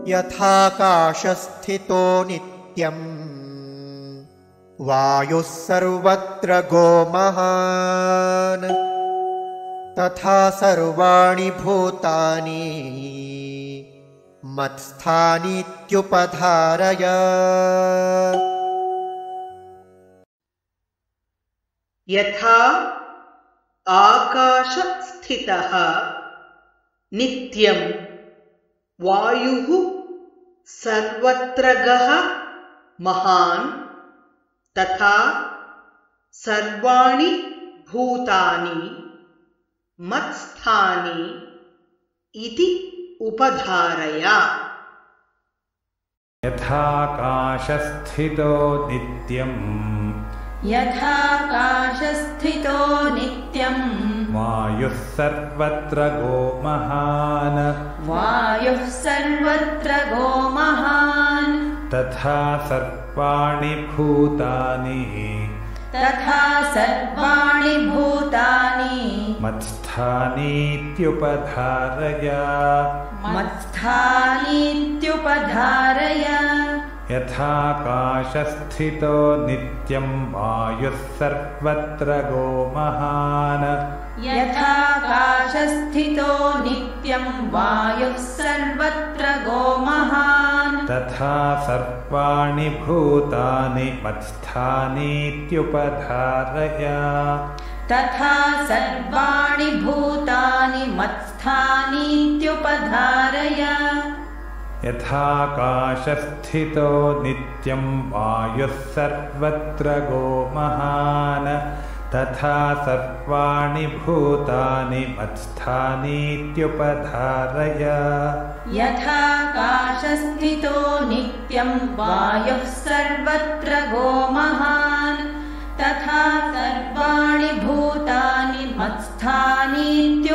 यथाकाशस्थितो नित्यम् वायुः सर्वत्र गोमहान् तथा सर्वाणि भूतानि मत्स्थानीत्युपधारय। यथा आकाशस्थितः नित्यं वायुः सर्वत्र गः महान् तथा सर्वाणि भूतानि मत्स्थानि इति उपधारय। यथाकाशस्थितो नित्यम् यथाकाशस्थितो नित्यम् वायुः सर्वत्र गोमहान् वायुः सर्वत्र गोमहान् तथा सर्वाणि भूतानि तथा सर्वाणि भूतानि मत्स्थानीत्युपधारय मत्स्थानीत्युपधारय। यथाकाशस्थितो नित्यं वायुः सर्वत्र गोमहान् यथाकाशस्थितो नित्यं वायुः सर्वत्र गोमहान् तथा सर्वाणि भूतानि मत्स्थानीत्युपधारय तथा सर्वाणि भूतानि मत्स्थानीत्युपधारय। यथाकाशस्थितो नित्यं वायुः सर्वत्र गोमहान् तथा सर्वाणि भूतानि मत्स्थानीत्युपधारय यथाकाशस्थितो नित्यं वायुः सर्वत्र गोमहान् तथा सर्वाणि भूतानि मत्स्थानीत्युपधारय।